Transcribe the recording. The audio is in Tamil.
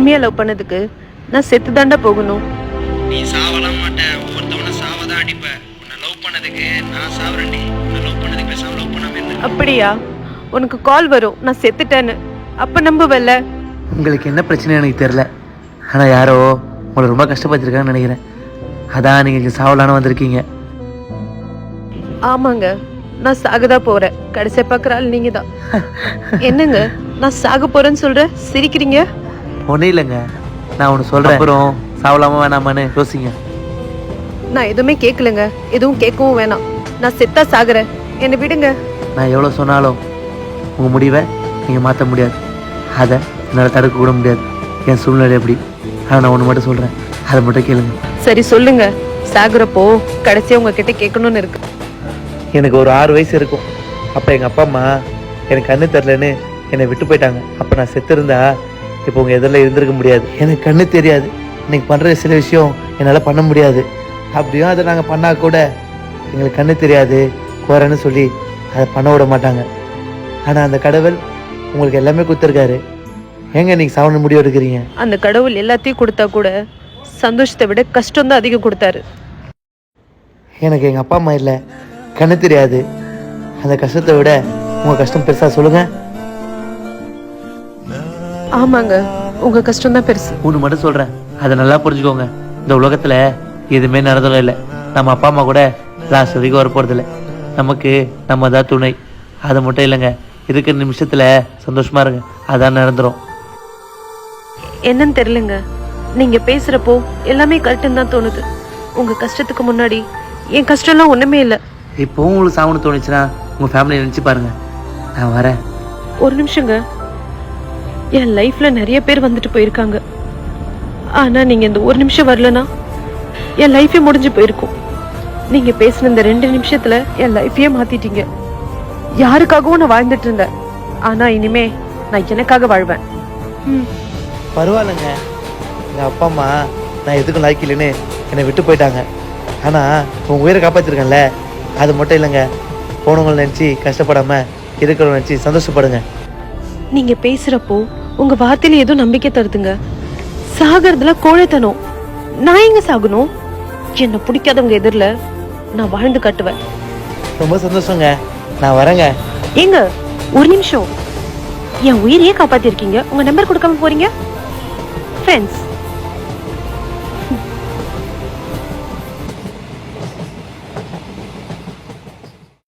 உண்மையா லவ் பண்ணதுக்கு நான் செத்து தாண்டா போகணும். நீ சாவலாம் மாட்ட, ஒவ்வொருத்தவன சாவதான் அடிப்ப. உன்னை லவ் பண்ணதுக்கு நான் சாவறேன்டி. உன்னை லவ் பண்ணதுக்கு பேசாம லவ் பண்ணாம இருந்தேன். அப்படியா? உனக்கு கால் வரும் நான் செத்துட்டேன்னு, அப்ப நம்புவல்ல? உங்களுக்கு என்ன பிரச்சனை எனக்கு தெரியல, ஆனால் யாரோ உங்களை ரொம்ப கஷ்டப்பட்டிருக்காங்கன்னு நினைக்கிறேன். அதான் நீங்கள் இங்கே சாவலான்னு வந்திருக்கீங்க. ஆமாங்க, நான் சாகதா போறேன். கடைசியா பார்க்குற ஆள் நீங்க தான். என்னங்க நான் சாக போறேன்னு சொல்றேன், சிரிக்கிறீங்க? ஒன்றும் இல்லைங்க, நான் ஒன்று சொல்கிறேன், அப்புறம் சாவலாமா வேணாமான்னு யோசிங்க. நான் எதுவுமே கேட்கலங்க, எதுவும் கேட்கவும் வேணாம். நான் செத்தா சாகுறேன், என்னை விடுங்க. நான் எவ்வளோ சொன்னாலும் உங்கள் முடிவை நீங்கள் மாற்ற முடியாது. அதை என்னால் தடுக்க கூட முடியாது. என் சூழ்நிலை எப்படி. ஆனால் நான் ஒன்று மட்டும் சொல்கிறேன், அதை மட்டும் கேளுங்க. சரி சொல்லுங்க. சாகுறப்போ கடைசியா உங்ககிட்ட கேட்கணும்னு இருக்கு. எனக்கு ஒரு 6 வயசு இருக்கும். அப்போ எங்கள் அப்பா அம்மா எனக்கு கண்ணு தெரிலன்னு என்னை விட்டு போயிட்டாங்க. அப்போ நான் செத்து இருந்தா இப்போ உங்கள் எதிரில் இருந்திருக்க முடியாது. எனக்கு கண்ணு தெரியாது, இன்னைக்கு பண்ணுற சில விஷயம் என்னால் பண்ண முடியாது. அப்படியும் அதை நாங்கள் பண்ணால் கூட எங்களுக்கு கண்ணு தெரியாது குறைன்னு சொல்லி அதை பண்ண விட மாட்டாங்க. ஆனால் அந்த கடவுள் உங்களுக்கு எல்லாமே கொடுத்துருக்காரு. ஏங்க நீங்கள் சாவன முடிவு எடுக்கிறீங்க? அந்த கடவுள் எல்லாத்தையும் கொடுத்தா கூட சந்தோஷத்தை விட கஷ்டம் தான் அதிகம் கொடுத்தாரு. எனக்கு எங்கள் அப்பா அம்மா இல்லை, கண்ணு தெரியாது. அந்த கஷ்டத்தை விட உங்கள் கஷ்டம் பெருசா சொல்லுங்க. ஆமாங்க, உங்க கஷ்டம் தான் பெருசு. ஒன்று மட்டும் சொல்கிறேன், அதை நல்லா புரிஞ்சுக்கோங்க. இந்த உலகத்தில் எதுவுமே நடந்ததும் இல்லை. நம்ம அப்பா அம்மா கூட லாஸ்ட் வரைக்கும் வர போகிறதில்ல. நமக்கு நம்ம தான் துணை. அது மட்டும் இல்லைங்க, இருக்கிற நிமிஷத்தில் சந்தோஷமாக இருங்க, அதான் நடந்துடும். என்னன்னு தெரியலங்க, நீங்க பேசுறப்போ எல்லாமே கரெக்டுன்னு தான் தோணுது. உங்க கஷ்டத்துக்கு முன்னாடி என் கஷ்டம்லாம் ஒண்ணுமே இல்லை. இப்போவும் உங்களுக்கு சாவணும் தோணுச்சுன்னா உங்கள் ஃபேமிலியை நினச்சி பாருங்க. நான் வரேன். ஒரு நிமிஷங்க, என் லைஃப்ல நிறைய பேர் வந்துட்டு போயிருக்காங்க. ஆனா நீங்க இந்த ஒரு நிமிஷம் வரலனா என் லைஃபே முடிஞ்சு போயிருக்கும். நீங்க பேசின இந்த 2 நிமிஷத்துல என் லைஃபையே மாத்திட்டீங்க. யாருக்காகவும் நான் வாழ்ந்துட்டு இருந்தேன், ஆனா இனிமே நான் எனக்காக வாழ்வேன். பரவாயில்லைங்க, எங்கள் அப்பா அம்மா நான் எதுக்கும் லாய்க்கில்லைன்னு என்னை விட்டு போயிட்டாங்க. ஆனால் உங்கள் உயிரை காப்பாற்றிருக்கேன்ல, அது மட்டும் இல்லைங்க. போனவங்களை நினச்சி கஷ்டப்படாமல் இருக்கிறவங்க நினச்சி சந்தோஷப்படுங்க. நீங்க பேசுறப்போ உங்க வார்த்தையில ஏதோ நம்பிக்கை தருதுங்க. சாகிறதுல கோழைத்தனம். நான் எங்க சாகணும்? என்ன பிடிக்காதவங்க எதிரில் நான் வாழ்ந்து காட்டுவேன். ரொம்ப சந்தோஷங்க, நான் வரேங்க. ஏங்க ஒரு நிமிஷம், என் உயிரையே காப்பாத்திருக்கீங்க, உங்க நம்பர் கொடுக்காம போறீங்க? ஃப்ரெண்ட்ஸ்,